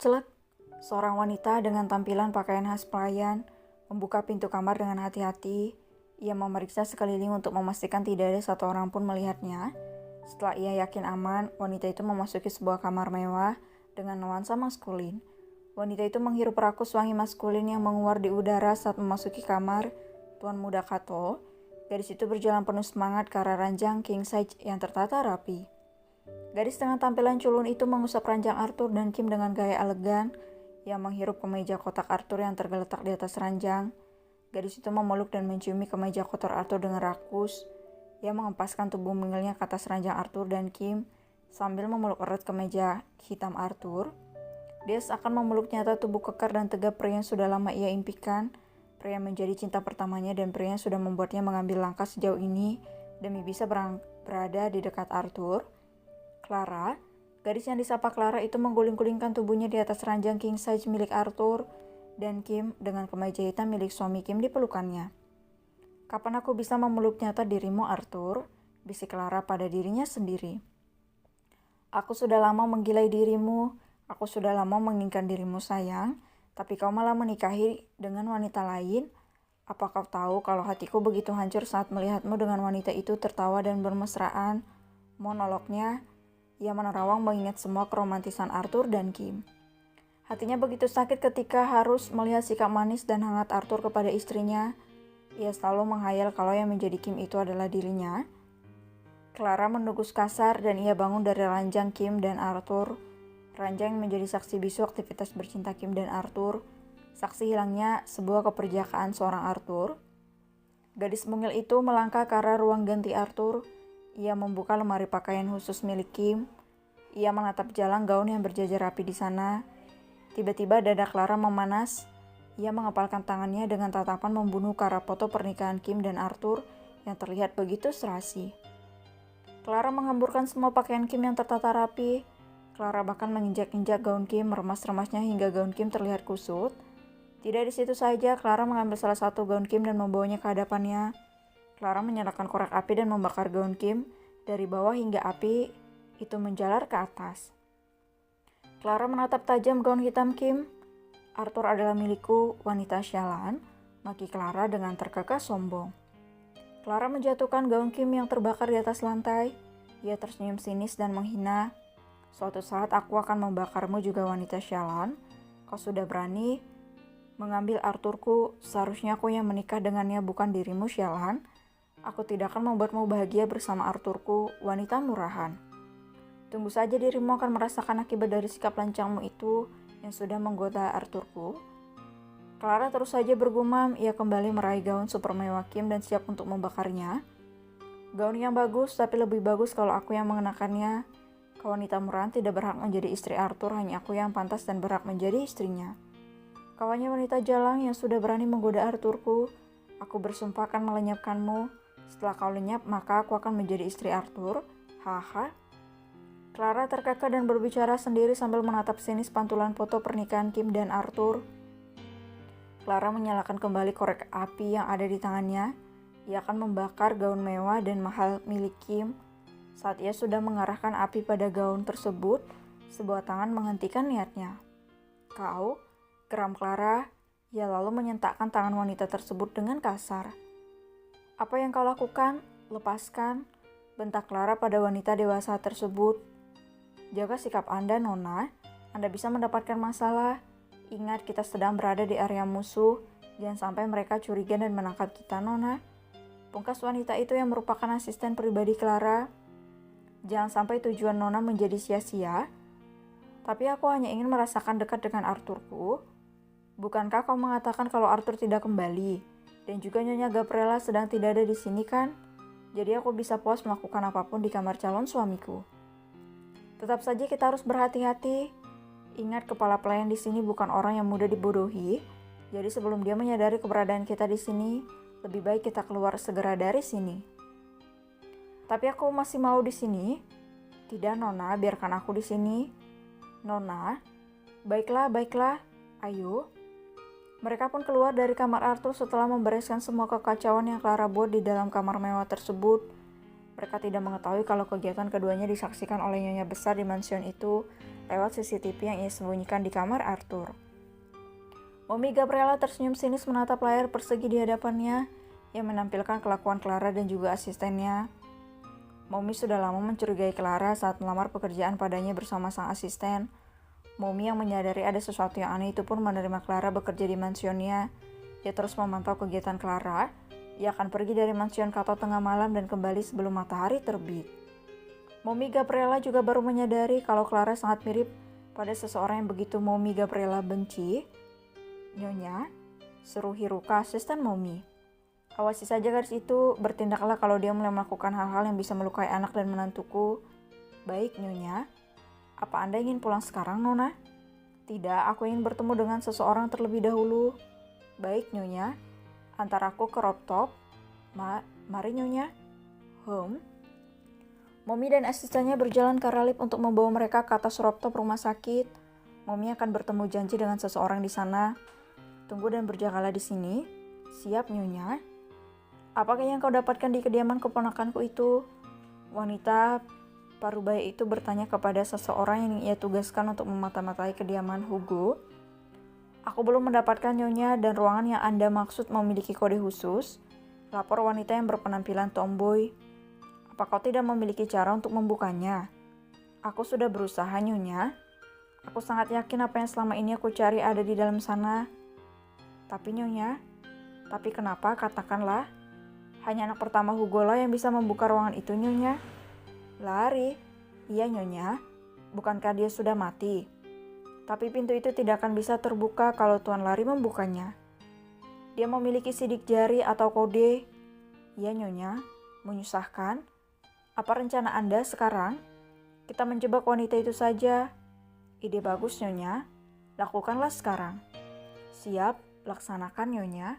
Celek, seorang wanita dengan tampilan pakaian khas pelayan membuka pintu kamar dengan hati-hati. Ia memeriksa sekeliling untuk memastikan tidak ada satu orang pun melihatnya. Setelah ia yakin aman, wanita itu memasuki sebuah kamar mewah dengan nuansa maskulin. Wanita itu menghirup rakus wangi maskulin yang menguar di udara saat memasuki kamar Tuan Muda Kato. Gadis itu berjalan penuh semangat ke arah ranjang king size yang tertata rapi. Gadis dengan tampilan culun itu mengusap ranjang Arthur dan Kim dengan gaya elegan. Ia menghirup kemeja kotak Arthur yang tergeletak di atas ranjang. Gadis itu memeluk dan menciumi kemeja kotor Arthur dengan rakus. Ia mengempaskan tubuh mungilnya ke atas ranjang Arthur dan Kim sambil memeluk erat kemeja hitam Arthur. Dia seakan memeluk nyata tubuh kekar dan tegap pria yang sudah lama ia impikan. Pria yang menjadi cinta pertamanya dan pria yang sudah membuatnya mengambil langkah sejauh ini demi bisa berada di dekat Arthur. Clara, gadis yang disapa Clara itu mengguling-gulingkan tubuhnya di atas ranjang king size milik Arthur dan Kim dengan kemeja hitam milik suami Kim di pelukannya. "Kapan aku bisa memeluk nyata dirimu, Arthur?" bisik Clara pada dirinya sendiri. "Aku sudah lama menggilai dirimu, aku sudah lama menginginkan dirimu sayang, tapi kau malah menikahi dengan wanita lain. Apa kau tahu kalau hatiku begitu hancur saat melihatmu dengan wanita itu tertawa dan bermesraan?" Monolognya. Ia menerawang mengingat semua keromantisan Arthur dan Kim. Hatinya begitu sakit ketika harus melihat sikap manis dan hangat Arthur kepada istrinya. Ia selalu menghayal kalau yang menjadi Kim itu adalah dirinya. Clara mendegus kasar dan ia bangun dari ranjang Kim dan Arthur. Ranjang yang menjadi saksi bisu aktivitas bercinta Kim dan Arthur. Saksi hilangnya sebuah keperjakaan seorang Arthur. Gadis mungil itu melangkah ke arah ruang ganti Arthur. Ia membuka lemari pakaian khusus milik Kim. Ia menatap jalan gaun yang berjajar rapi di sana. Tiba-tiba dada Clara memanas. Ia mengepalkan tangannya dengan tatapan membunuh ke arah foto pernikahan Kim dan Arthur yang terlihat begitu serasi. Clara menghamburkan semua pakaian Kim yang tertata rapi. Clara bahkan menginjak-injak gaun Kim, meremas-remasnya hingga gaun Kim terlihat kusut. Tidak di situ saja, Clara mengambil salah satu gaun Kim dan membawanya ke hadapannya. Clara menyalakan korek api dan membakar gaun Kim dari bawah hingga api itu menjalar ke atas. Clara menatap tajam gaun hitam Kim. "Arthur adalah milikku, wanita sialan," maki Clara dengan terkekeh sombong. Clara menjatuhkan gaun Kim yang terbakar di atas lantai. Ia tersenyum sinis dan menghina. "Suatu saat aku akan membakarmu juga, wanita sialan. Kau sudah berani mengambil Arthurku, seharusnya aku yang menikah dengannya, bukan dirimu, sialan. Aku tidak akan membuatmu bahagia bersama Arthurku, wanita murahan. Tunggu saja dirimu akan merasakan akibat dari sikap lancangmu itu yang sudah menggoda Arthurku." Clara terus saja bergumam. Ia kembali meraih gaun super mewah Kim dan siap untuk membakarnya. "Gaun yang bagus, tapi lebih bagus kalau aku yang mengenakannya. Kau wanita murahan tidak berhak menjadi istri Arthur, hanya aku yang pantas dan berhak menjadi istrinya. Kau hanya wanita jalang yang sudah berani menggoda Arthurku. Aku bersumpah akan melenyapkanmu. Setelah kau lenyap, maka aku akan menjadi istri Arthur. Haha." Clara terkekeh dan berbicara sendiri sambil menatap sinis pantulan foto pernikahan Kim dan Arthur. Clara menyalakan kembali korek api yang ada di tangannya. Ia akan membakar gaun mewah dan mahal milik Kim. Saat ia sudah mengarahkan api pada gaun tersebut, sebuah tangan menghentikan niatnya. "Kau?" geram Clara. Ia lalu menyentakkan tangan wanita tersebut dengan kasar. "Apa yang kau lakukan? Lepaskan," bentak Clara pada wanita dewasa tersebut. "Jaga sikap Anda, Nona. Anda bisa mendapatkan masalah. Ingat, kita sedang berada di area musuh. Jangan sampai mereka curiga dan menangkap kita, Nona," pungkas wanita itu yang merupakan asisten pribadi Clara. "Jangan sampai tujuan Nona menjadi sia-sia." "Tapi aku hanya ingin merasakan dekat dengan Arthurku." "Bukankah kau mengatakan kalau Arthur tidak kembali? Dan juga Nyonya Gabriela sedang tidak ada di sini, kan? Jadi aku bisa puas melakukan apapun di kamar calon suamiku." "Tetap saja kita harus berhati-hati. Ingat, kepala pelayan di sini bukan orang yang mudah dibodohi. Jadi sebelum dia menyadari keberadaan kita di sini, lebih baik kita keluar segera dari sini. Tapi aku masih mau di sini. Tidak, Nona, biarkan aku di sini. Nona, baiklah, ayo. Mereka pun keluar dari kamar Arthur setelah membereskan semua kekacauan yang Clara buat di dalam kamar mewah tersebut. Mereka tidak mengetahui kalau kegiatan keduanya disaksikan oleh nyonya besar di mansion itu lewat CCTV yang ia sembunyikan di kamar Arthur. Mommy Gabriella tersenyum sinis menatap layar persegi di hadapannya yang menampilkan kelakuan Clara dan juga asistennya. Mommy sudah lama mencurigai Clara saat melamar pekerjaan padanya bersama sang asisten. Mommy yang menyadari ada sesuatu yang aneh itu pun menerima Clara bekerja di mansionnya. Ia terus memantau kegiatan Clara. Ia akan pergi dari mansion Kato tengah malam dan kembali sebelum matahari terbit. Mommy Gabriella juga baru menyadari kalau Clara sangat mirip pada seseorang yang begitu Mommy Gabriella benci. Nyonya, seru Hiruka, asisten Mommy. Awasi saja gadis itu, bertindaklah kalau dia mulai melakukan hal-hal yang bisa melukai anak dan menantuku. Baik, Nyonya. Apa Anda ingin pulang sekarang, Nona? Tidak, aku ingin bertemu dengan seseorang terlebih dahulu. Baik, Nyonya. Antar aku ke rooftop. Mari, Nyonya. Mommy dan asistennya berjalan ke arah lift untuk membawa mereka ke atas rooftop rumah sakit. Mommy akan bertemu janji dengan seseorang di sana. Tunggu dan berjagalah di sini. Siap, Nyonya. Apakah yang kau dapatkan di kediaman keponakanku itu? Wanita parubaya itu bertanya kepada seseorang yang ia tugaskan untuk memata-matai kediaman Hugo. Aku belum mendapatkan, Nyonya, dan ruangan yang Anda maksud memiliki kode khusus. Lapor wanita yang berpenampilan tomboy. Apa kau tidak memiliki cara untuk membukanya? Aku sudah berusaha, Nyonya. Aku sangat yakin apa yang selama ini aku cari ada di dalam sana. Tapi, Nyonya, tapi kenapa? Katakanlah. Hanya anak pertama Hugo lah yang bisa membuka ruangan itu, Nyonya. Lari. Iya, Nyonya. Bukankah dia sudah mati? Tapi pintu itu tidak akan bisa terbuka kalau Tuan Lari membukanya. Dia memiliki sidik jari atau kode. Iya, Nyonya. Menyusahkan. Apa rencana Anda sekarang? Kita menjebak wanita itu saja. Ide bagus, Nyonya. Lakukanlah sekarang. Siap, laksanakan, Nyonya.